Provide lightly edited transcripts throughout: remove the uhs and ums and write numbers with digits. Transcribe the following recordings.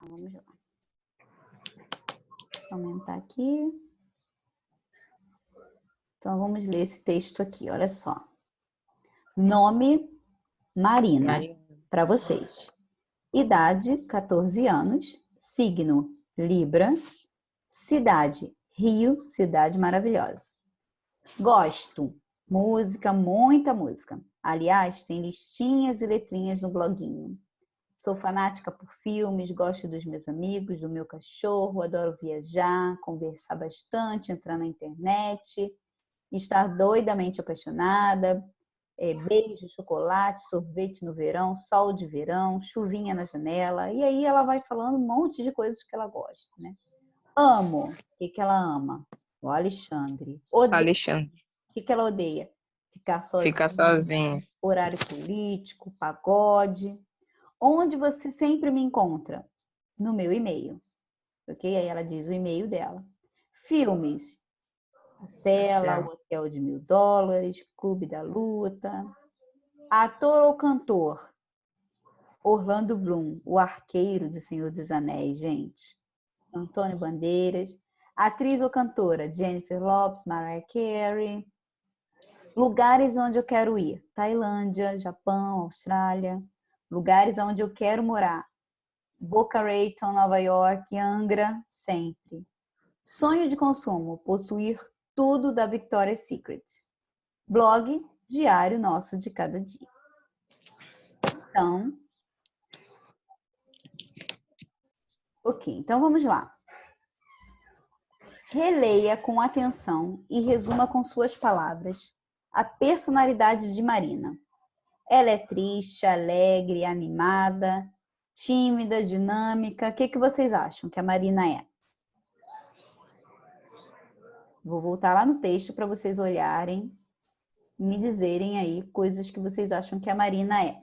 Vamos lá. Vou aumentar aqui. Então, vamos ler esse texto aqui, olha só. Nome, Marina, para vocês. Idade, 14 anos. Signo, Libra. Cidade, Rio, cidade maravilhosa. Gosto, música, muita música. Aliás, tem listinhas e letrinhas no bloguinho. Sou fanática por filmes, gosto dos meus amigos, do meu cachorro, adoro viajar, conversar bastante, entrar na internet, estar doidamente apaixonada, beijo, chocolate, sorvete no verão, sol de verão, chuvinha na janela. E aí ela vai falando um monte de coisas que ela gosta, né? Amo. O que ela ama? O Alexandre. Odeia. Alexandre. O que ela odeia? Ficar sozinha. Ficar sozinha. Horário político, pagode. Onde você sempre me encontra? No meu e-mail. Ok? Aí ela diz o e-mail dela. Filmes. A Cela, O Hotel de $1000, Clube da Luta. Ator ou cantor? Orlando Bloom, o arqueiro do Senhor dos Anéis, gente. Antônio Bandeiras. Atriz ou cantora? Jennifer Lopez, Mariah Carey. Lugares onde eu quero ir? Tailândia, Japão, Austrália. Lugares onde eu quero morar? Boca Raton, Nova York, Angra, sempre. Sonho de consumo? Possuir tudo da Victoria's Secret. Blog, diário nosso de cada dia. Então, então vamos lá. Releia com atenção e resuma com suas palavras a personalidade de Marina. Ela é triste, alegre, animada, tímida, dinâmica. O que vocês acham que a Marina é? Vou voltar lá no texto para vocês olharem e me dizerem aí coisas que vocês acham que a Marina é.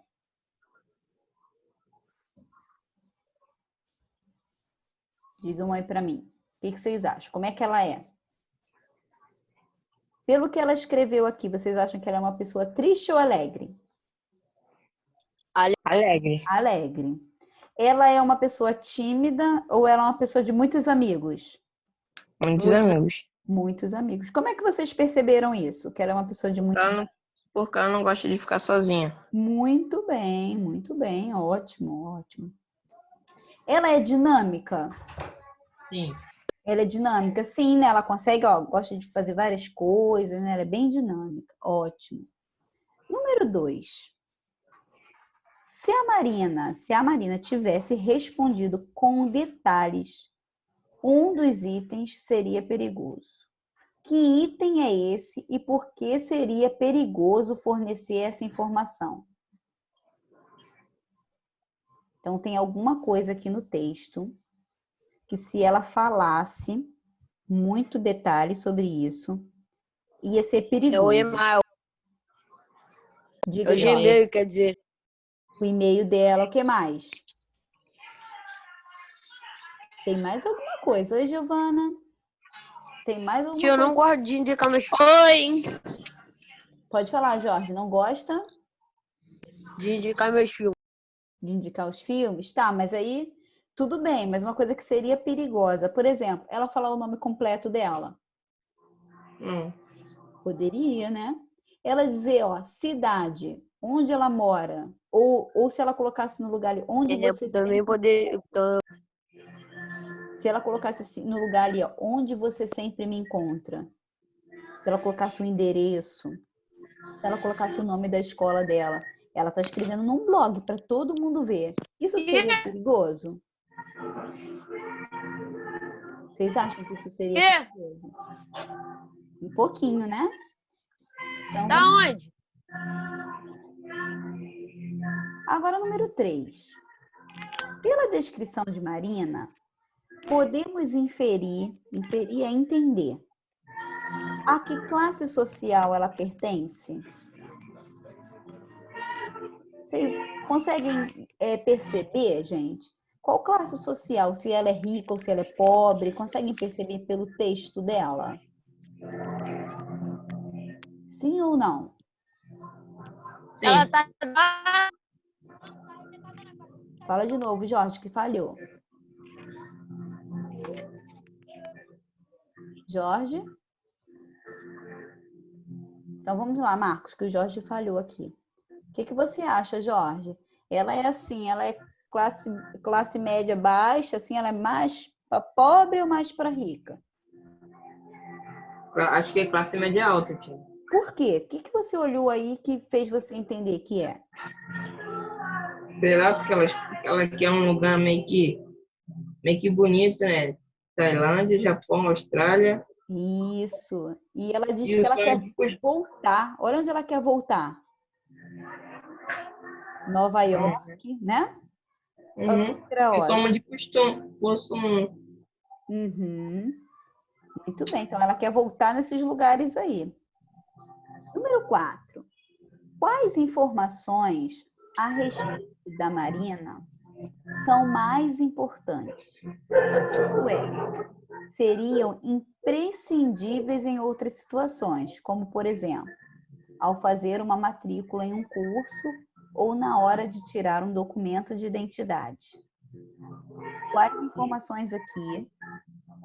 Digam aí para mim. O que vocês acham? Como é que ela é? Pelo que ela escreveu aqui, vocês acham que ela é uma pessoa triste ou alegre? Alegre. Alegre. Ela é uma pessoa tímida ou ela é uma pessoa de muitos amigos? Muitos amigos. Muitos amigos. Como é que vocês perceberam isso? Que ela é uma pessoa de muitos amigos? Porque ela não gosta de ficar sozinha. Muito bem. Ótimo, ótimo. Ela é dinâmica? Sim. Ela é dinâmica, sim, né? Ela consegue, gosta de fazer várias coisas, né? Ela é bem dinâmica. Ótimo. Número 2. Se a Marina tivesse respondido com detalhes, um dos itens seria perigoso. Que item é esse e por que seria perigoso fornecer essa informação? Então, tem alguma coisa aqui no texto que, se ela falasse muito detalhe sobre isso, ia ser perigoso. É o e-mail. Diga, É o Gmail, quer dizer. o e-mail dela, o que mais? Tem mais alguma coisa? Oi, Giovana. Tem mais alguma coisa? Eu não gosto de indicar meus filhos. Oi! Pode falar, Jorge. Não gosta De indicar meus filhos. de indicar os filmes? Tá, mas aí tudo bem, mas uma coisa que seria perigosa. Por exemplo, ela falar o nome completo dela. Poderia, né? Ela dizer, cidade, onde ela mora, ou se ela colocasse no lugar ali, onde você também poder. Se ela colocasse assim, no lugar ali, onde você sempre me encontra. Se ela colocasse o endereço, se ela colocasse o nome da escola dela. Ela está escrevendo num blog para todo mundo ver. Isso seria perigoso? Vocês acham que isso seria perigoso? Um pouquinho, né? Então, Da onde? Agora, número 3. Pela descrição de Marina, podemos inferir é entender. A que classe social ela pertence? Vocês conseguem perceber, gente? Qual classe social? Se ela é rica ou se ela é pobre? Conseguem perceber pelo texto dela? Sim ou não? Sim. Ela tá. Fala de novo, Jorge, que falhou. Jorge? Então vamos lá, Marcos, que o Jorge falhou aqui. O que você acha, Jorge? Ela é assim, ela é classe média baixa, assim, ela é mais para pobre ou mais para rica? Acho que é classe média alta, tia. Por quê? O que você olhou aí que fez você entender que é? Será que ela quer um lugar meio que bonito, né? Tailândia, Japão, Austrália. Isso. E ela diz E que o ela sonho quer de costume. voltar. Olha onde ela quer voltar. Nova York, né? Outra E hora. soma de costume. Uhum. Muito bem. Então, ela quer voltar nesses lugares aí. Número 4. Quais informações a respeito da Marina são mais importantes? Isto é, seriam imprescindíveis em outras situações, como, por exemplo, ao fazer uma matrícula em um curso ou na hora de tirar um documento de identidade. Quais informações aqui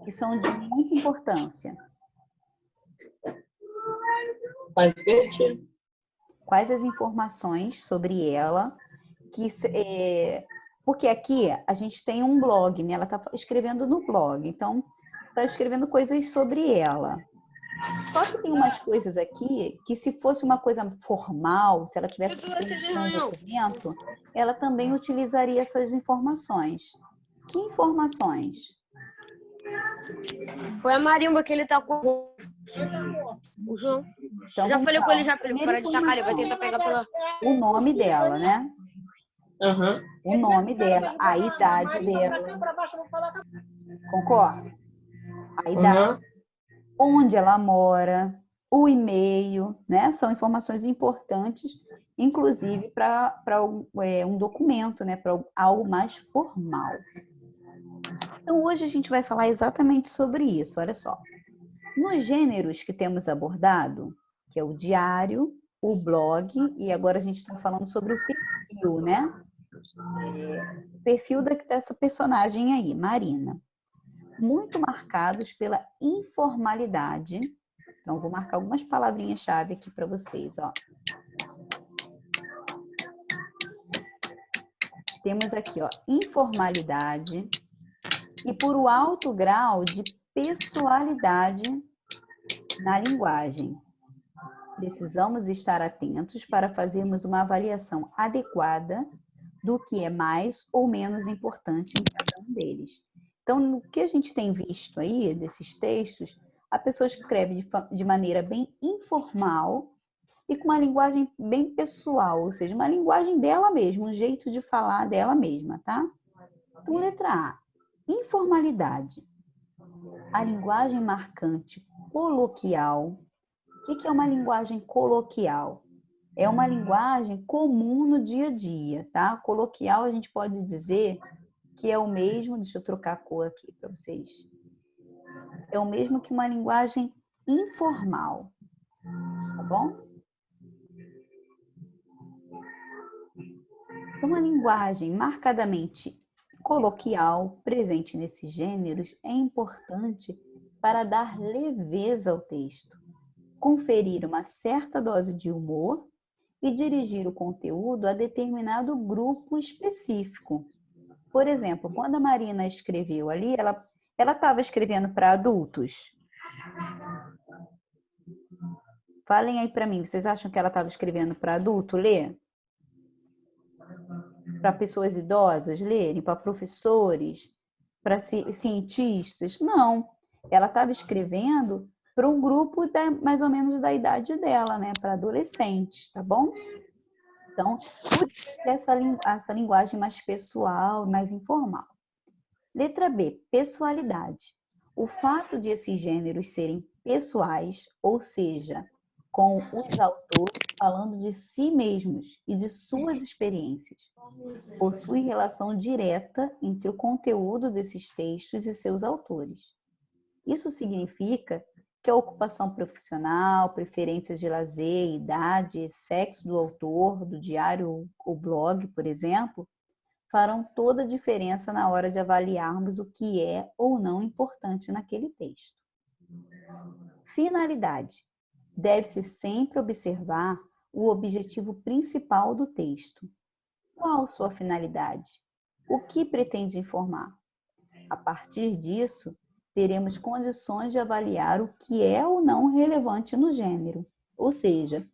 que são de muita importância? Faz sentido. Quais as informações sobre ela porque aqui a gente tem um blog, né? Ela está escrevendo no blog, então está escrevendo coisas sobre ela. Só que tem umas coisas aqui que, se fosse uma coisa formal, se ela tivesse que preencher um documento, ela também utilizaria essas informações. Que informações? Foi a marimba que ele tá com o João. Então, Já vamos falei lá. com ele já, pra ele Primeira parar de tacar, ele vai informação, tentar pegar pela... o nome dela, né? Aham. O nome dela, a idade dela. Concorda? A idade, Aham. onde ela mora, o e-mail, né? São informações importantes, inclusive para um documento, né? Para algo mais formal. Então, hoje a gente vai falar exatamente sobre isso, olha só. Nos gêneros que temos abordado, que é o diário, o blog, e agora a gente está falando sobre o perfil, né? O perfil dessa personagem aí, Marina. Muito marcados pela informalidade. Então, vou marcar algumas palavrinhas-chave aqui para vocês, ó. Temos aqui, ó, informalidade e por o alto grau de pessoalidade na linguagem. Precisamos estar atentos para fazermos uma avaliação adequada do que é mais ou menos importante em cada um deles. Então, no que a gente tem visto aí, desses textos, a pessoa escreve de maneira bem informal e com uma linguagem bem pessoal, ou seja, uma linguagem dela mesma, um jeito de falar dela mesma, tá? Então, letra A, informalidade. A linguagem marcante coloquial. O que é uma linguagem coloquial? É uma linguagem comum no dia a dia, tá? Coloquial a gente pode dizer que é o mesmo, deixa eu trocar a cor aqui para vocês. É o mesmo que uma linguagem informal, tá bom? Então, a linguagem marcadamente coloquial, presente nesses gêneros, é importante para dar leveza ao texto, conferir uma certa dose de humor e dirigir o conteúdo a determinado grupo específico. Por exemplo, quando a Marina escreveu ali, ela estava escrevendo para adultos? Falem aí para mim, vocês acham que ela estava escrevendo para adulto ler? Para pessoas idosas lerem? Para professores? Para cientistas? Não. Ela estava escrevendo para um grupo mais ou menos da idade dela, né? Para adolescentes, tá bom? Então, essa linguagem mais pessoal, mais informal. Letra B, pessoalidade. O fato de esses gêneros serem pessoais, ou seja, com os autores falando de si mesmos e de suas experiências, possui relação direta entre o conteúdo desses textos e seus autores. Isso significa que a ocupação profissional, preferências de lazer, idade, sexo do autor, do diário ou blog, por exemplo, farão toda a diferença na hora de avaliarmos o que é ou não importante naquele texto. Finalidade. Deve-se sempre observar o objetivo principal do texto. Qual sua finalidade? O que pretende informar? A partir disso, teremos condições de avaliar o que é ou não relevante no gênero. Ou seja,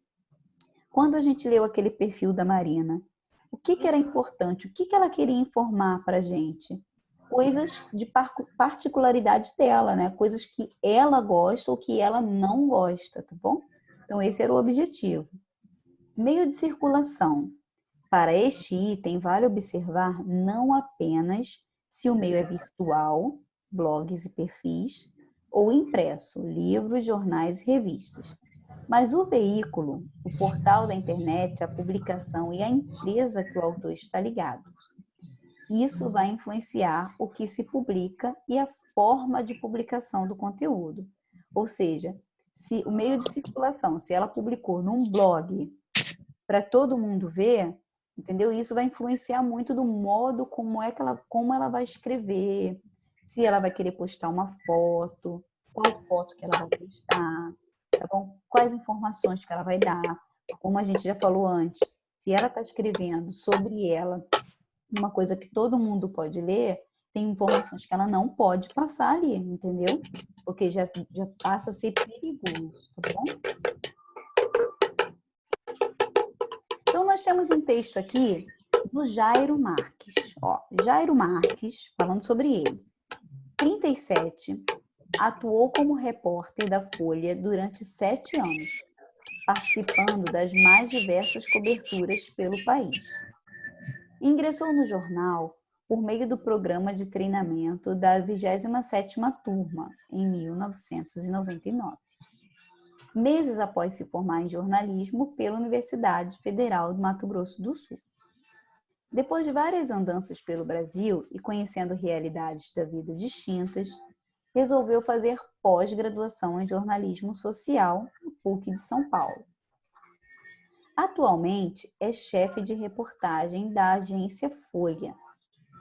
quando a gente leu aquele perfil da Marina, o que era importante? O que ela queria informar para a gente? Coisas de particularidade dela, né? Coisas que ela gosta ou que ela não gosta, tá bom? Então, esse era o objetivo. Meio de circulação. Para este item, vale observar não apenas se o meio é virtual, blogs e perfis, ou impresso, livros, jornais e revistas. Mas o veículo, o portal da internet, a publicação e a empresa que o autor está ligado. Isso vai influenciar o que se publica e a forma de publicação do conteúdo. Ou seja, se o meio de circulação, se ela publicou num blog para todo mundo ver, entendeu? Isso vai influenciar muito do modo como ela vai escrever, se ela vai querer postar uma foto, qual foto que ela vai postar, tá bom? Quais informações que ela vai dar, como a gente já falou antes. Se ela está escrevendo sobre ela, uma coisa que todo mundo pode ler, tem informações que ela não pode passar ali, entendeu? Porque já passa a ser perigoso, tá bom? Então, nós temos um texto aqui do Jairo Marques. Ó, Jairo Marques, falando sobre ele. 37, atuou como repórter da Folha durante 7 anos, participando das mais diversas coberturas pelo país. Ingressou no jornal por meio do programa de treinamento da 27ª turma, em 1999. Meses após se formar em jornalismo pela Universidade Federal do Mato Grosso do Sul. Depois de várias andanças pelo Brasil e conhecendo realidades da vida distintas, resolveu fazer pós-graduação em jornalismo social no PUC de São Paulo. Atualmente é chefe de reportagem da agência Folha,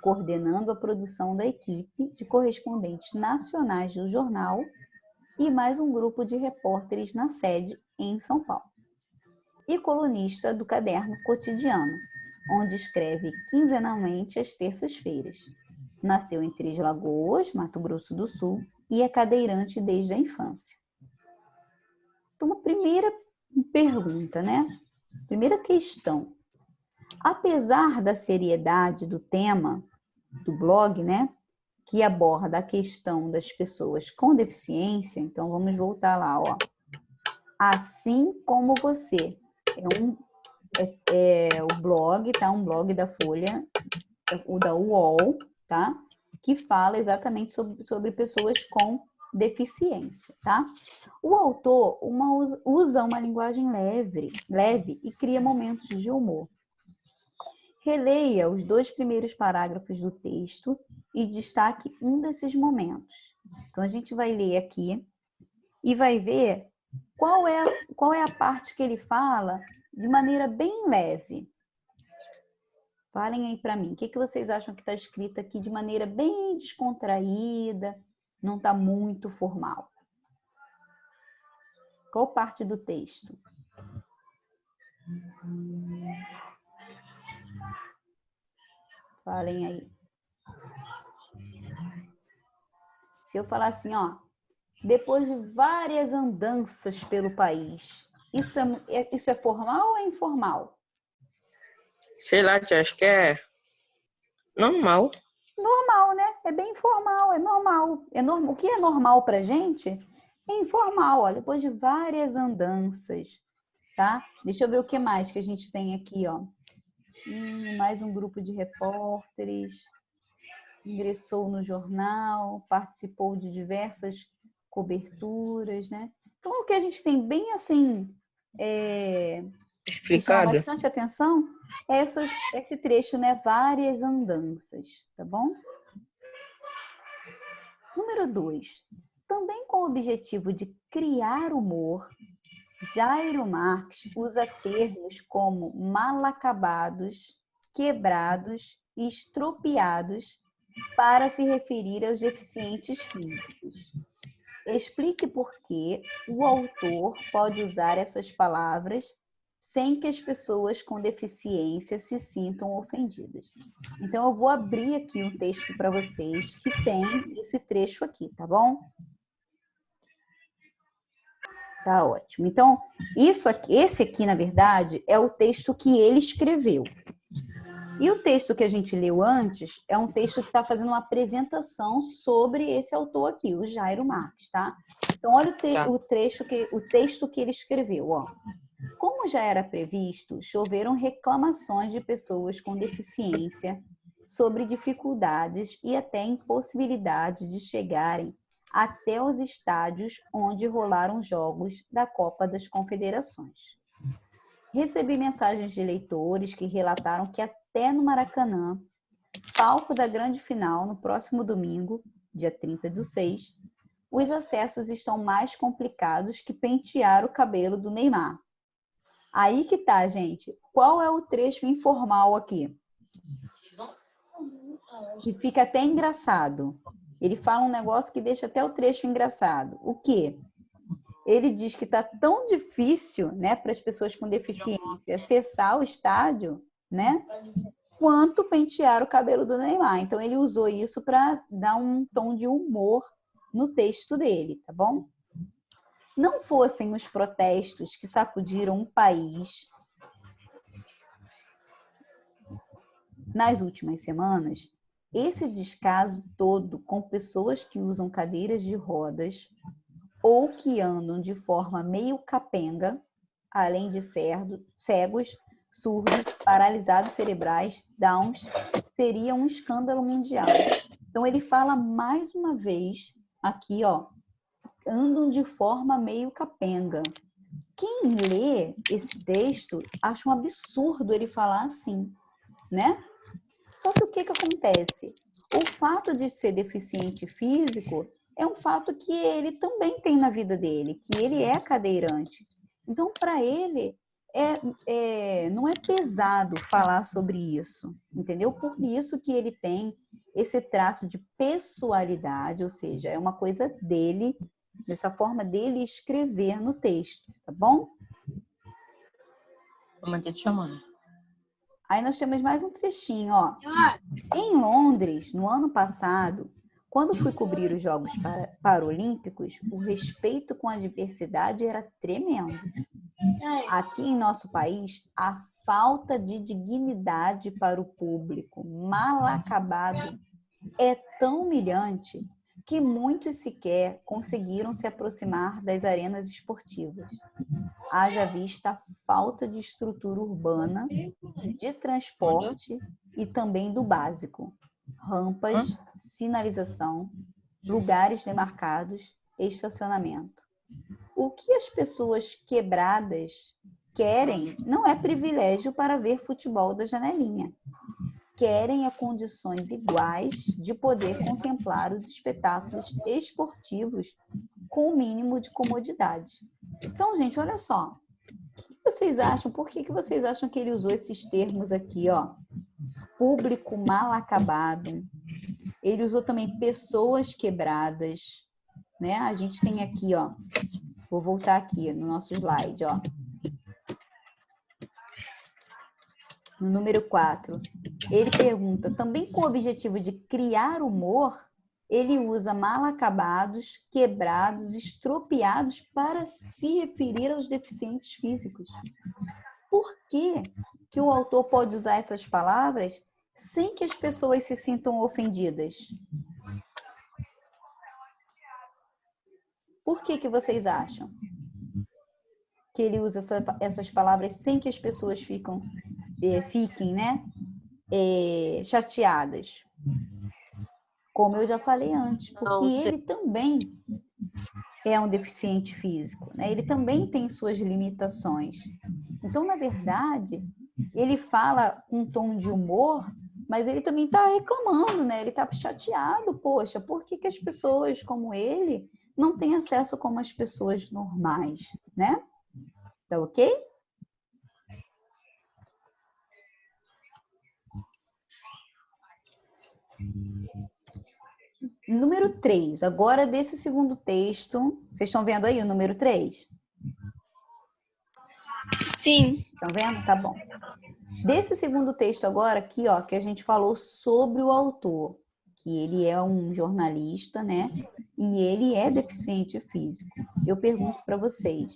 coordenando a produção da equipe de correspondentes nacionais do jornal e mais um grupo de repórteres na sede em São Paulo. E colunista do caderno Cotidiano, onde escreve quinzenalmente às terças-feiras. Nasceu em Três Lagoas, Mato Grosso do Sul, e é cadeirante desde a infância. Então, a primeira pergunta, né? Primeira questão. Apesar da seriedade do tema do blog, né? Que aborda a questão das pessoas com deficiência, então vamos voltar lá, ó. Assim como você. O blog, tá? Um blog da Folha, o da UOL, tá? Que fala exatamente sobre pessoas com deficiência, tá? O autor usa uma linguagem leve e cria momentos de humor. Releia os 2 primeiros parágrafos do texto e destaque um desses momentos. Então, a gente vai ler aqui e vai ver qual é a parte que ele fala de maneira bem leve. Falem aí para mim, o que vocês acham que está escrito aqui de maneira bem descontraída, não está muito formal? Qual parte do texto? Falem aí. Se eu falar assim, ó, depois de várias andanças pelo país, isso é formal ou é informal? Sei lá, tia, acho que é normal. Normal, né? É bem informal, é normal. O que é normal pra gente é informal, ó, depois de várias andanças, tá? Deixa eu ver o que mais que a gente tem aqui, ó. Mais um grupo de repórteres, ingressou no jornal, participou de diversas coberturas, né? Então, o que a gente tem bem assim, que chama Explicado? bastante atenção, é esse trecho, né? Várias andanças, tá bom? Número 2. Também com o objetivo de criar humor, Jairo Marques usa termos como mal acabados, quebrados e estropiados para se referir aos deficientes físicos. Explique por que o autor pode usar essas palavras sem que as pessoas com deficiência se sintam ofendidas. Então, eu vou abrir aqui um texto para vocês que tem esse trecho aqui, tá bom? Tá ótimo. Então, esse aqui, na verdade, é o texto que ele escreveu. E o texto que a gente leu antes é um texto que está fazendo uma apresentação sobre esse autor aqui, o Jairo Marques, tá? Então, olha o texto que ele escreveu, ó. Como já era previsto, choveram reclamações de pessoas com deficiência sobre dificuldades e até impossibilidade de chegarem até os estádios onde rolaram jogos da Copa das Confederações. Recebi mensagens de leitores que relataram que até no Maracanã, palco da grande final, no próximo domingo, dia 30/6, os acessos estão mais complicados que pentear o cabelo do Neymar. Aí que tá, gente. Qual é o trecho informal aqui? E fica até engraçado. Ele fala um negócio que deixa até o trecho engraçado. O quê? Ele diz que tá tão difícil, né, para as pessoas com deficiência acessar o estádio, né, quanto pentear o cabelo do Neymar. Então, ele usou isso para dar um tom de humor no texto dele, tá bom? Não fossem os protestos que sacudiram o país nas últimas semanas, esse descaso todo com pessoas que usam cadeiras de rodas ou que andam de forma meio capenga, além de cegos, surdos, paralisados cerebrais, downs, seria um escândalo mundial. Então, ele fala mais uma vez aqui, ó, andam de forma meio capenga. Quem lê esse texto acha um absurdo ele falar assim, né? Só que o que acontece? O fato de ser deficiente físico é um fato que ele também tem na vida dele, que ele é cadeirante. Então, para ele, não é pesado falar sobre isso, entendeu? Por isso que ele tem esse traço de pessoalidade, ou seja, é uma coisa dele, dessa forma dele escrever no texto, tá bom? Vou te chamando. Aí nós temos mais um trechinho, ó. Em Londres, no ano passado, quando fui cobrir os Jogos Paralímpicos, o respeito com a diversidade era tremendo. Aqui em nosso país, a falta de dignidade para o público mal acabado é tão humilhante que muitos sequer conseguiram se aproximar das arenas esportivas. Haja vista a falta de estrutura urbana, de transporte e também do básico: rampas, sinalização, lugares demarcados, estacionamento. O que as pessoas quebradas querem não é privilégio para ver futebol da janelinha. Querem condições iguais de poder contemplar os espetáculos esportivos com o mínimo de comodidade. Então, gente, olha só. O que vocês acham? Por que vocês acham que ele usou esses termos aqui, ó? Público mal acabado. Ele usou também pessoas quebradas, né? A gente tem aqui, ó. Vou voltar aqui no nosso slide, ó. No número 4, ele pergunta, também com o objetivo de criar humor, ele usa mal acabados, quebrados, estropiados para se referir aos deficientes físicos. Por que o autor pode usar essas palavras sem que as pessoas se sintam ofendidas? Por que vocês acham que ele usa essas palavras sem que as pessoas fiquem, né, chateadas? Como eu já falei antes, porque ele também é um deficiente físico, né? Ele também tem suas limitações. Então, na verdade, ele fala com um tom de humor, mas ele também está reclamando, né? Ele está chateado, poxa, por que as pessoas como ele não têm acesso como as pessoas normais, né? Tá ok? Número 3. Agora, desse segundo texto, vocês estão vendo aí o número 3? Sim. Estão vendo? Tá bom. Desse segundo texto agora, aqui, ó, que a gente falou sobre o autor, que ele é um jornalista, né? E ele é deficiente físico. Eu pergunto para vocês,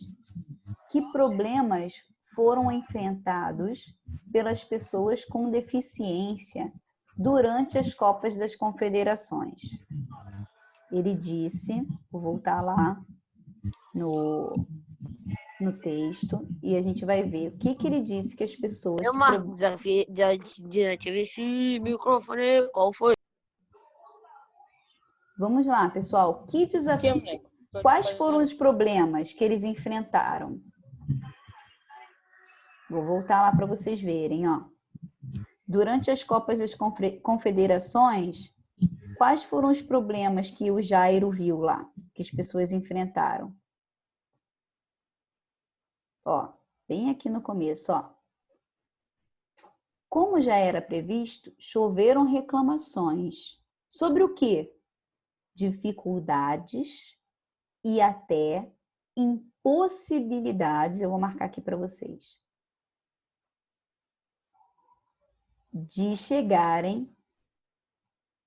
que problemas foram enfrentados pelas pessoas com deficiência durante as Copas das Confederações? Ele disse, vou voltar lá no texto e a gente vai ver o que ele disse que as pessoas... Eu, Marcos, desafio esse microfone, qual foi? Vamos lá, pessoal. Que desafio... Quais foram os problemas que eles enfrentaram? Vou voltar lá para vocês verem, ó. Durante as Copas das Confederações, quais foram os problemas que o Jairo viu lá, que as pessoas enfrentaram? Ó, bem aqui no começo, ó. Como já era previsto, choveram reclamações. Sobre o quê? Dificuldades e até impossibilidades, eu vou marcar aqui para vocês, de chegarem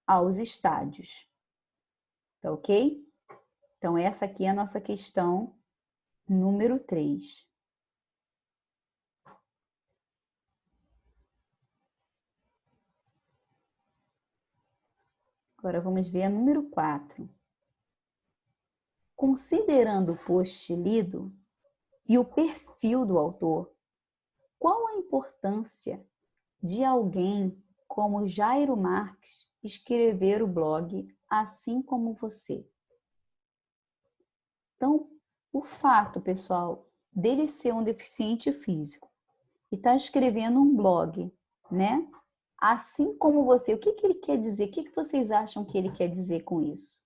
aos estádios. Tá ok? Então, essa aqui é a nossa questão número 3. Agora, vamos ver a número 4. Considerando o post lido e o perfil do autor, qual a importância de alguém como Jairo Marques escrever o blog assim como você? Então, o fato, pessoal, dele ser um deficiente físico e estar escrevendo um blog, né? Assim como você, o que ele quer dizer? O que vocês acham que ele quer dizer com isso?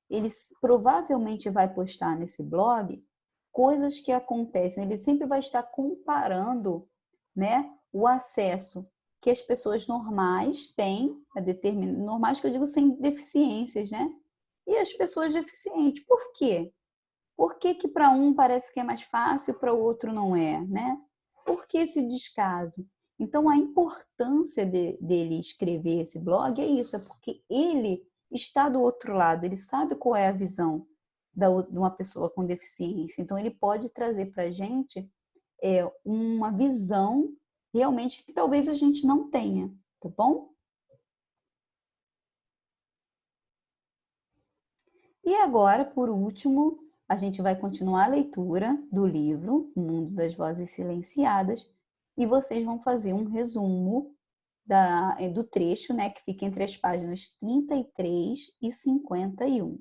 Ele provavelmente vai postar nesse blog coisas que acontecem. Ele sempre vai estar comparando, né, o acesso que as pessoas normais têm, normais que eu digo sem deficiências, né? E as pessoas deficientes. Por quê? Por que que para um parece que é mais fácil e para o outro não é, né? Por que esse descaso? Então, a importância dele escrever esse blog é isso, é porque ele está do outro lado, ele sabe qual é a visão de uma pessoa com deficiência. Então, ele pode trazer para a gente uma visão realmente que talvez a gente não tenha, tá bom? E agora, por último, a gente vai continuar a leitura do livro O Mundo das Vozes Silenciadas e vocês vão fazer um resumo do trecho, né, que fica entre as páginas 33 e 51.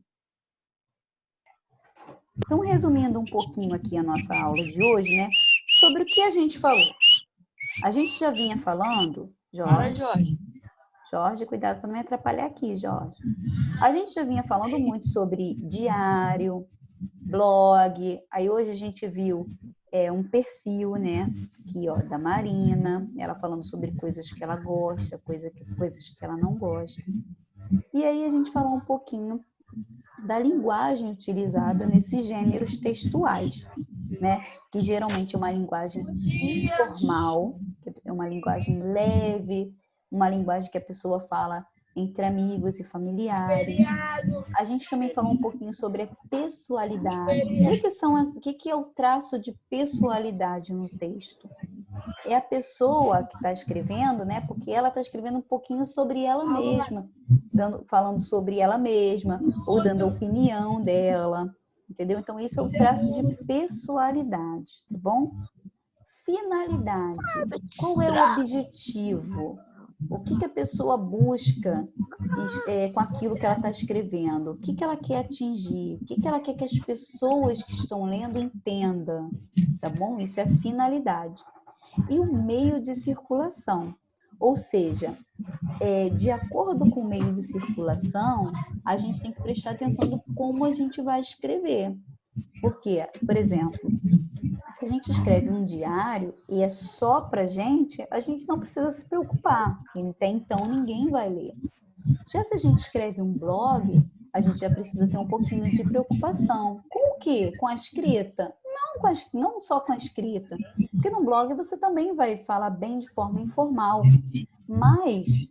Então, resumindo um pouquinho aqui a nossa aula de hoje, né, sobre o que a gente falou. A gente já vinha falando, Jorge, cuidado para não me atrapalhar aqui, Jorge. A gente já vinha falando muito sobre diário, blog, aí hoje a gente viu um perfil, né, aqui, ó, da Marina, ela falando sobre coisas que ela gosta, coisas que ela não gosta. E aí a gente falou um pouquinho da linguagem utilizada nesses gêneros textuais, né, que geralmente é uma linguagem informal, é uma linguagem leve, uma linguagem que a pessoa fala entre amigos e familiares. A gente também falou um pouquinho sobre a pessoalidade. O que é o traço de pessoalidade no texto? É a pessoa que está escrevendo, né? Porque ela está escrevendo um pouquinho sobre ela mesma, falando sobre ela mesma, ou dando a opinião dela, entendeu? Então, isso é o traço de pessoalidade, tá bom? Finalidade. Qual é o objetivo? O que a pessoa busca com aquilo que ela está escrevendo? O que ela quer atingir? O que ela quer que as pessoas que estão lendo entendam? Tá bom? Isso é finalidade. E o meio de circulação. Ou seja, de acordo com o meio de circulação, a gente tem que prestar atenção no como a gente vai escrever. Porque, por exemplo, se a gente escreve um diário e é só pra gente, a gente não precisa se preocupar. Até então, ninguém vai ler. Já se a gente escreve um blog, a gente já precisa ter um pouquinho de preocupação. Com o quê? Com a escrita? Não só com a escrita, porque no blog você também vai falar bem de forma informal, mas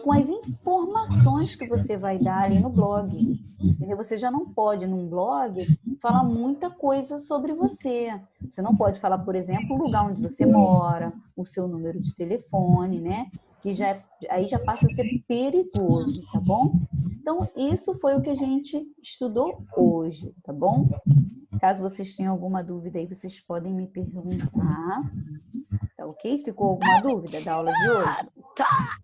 com as informações que você vai dar ali no blog. Entendeu? Você já não pode, num blog, falar muita coisa sobre você. Você não pode falar, por exemplo, o lugar onde você mora, o seu número de telefone, né? Que aí já passa a ser perigoso, tá bom? Então, isso foi o que a gente estudou hoje, tá bom? Caso vocês tenham alguma dúvida aí, vocês podem me perguntar. Tá ok? Ficou alguma dúvida da aula de hoje? Tá.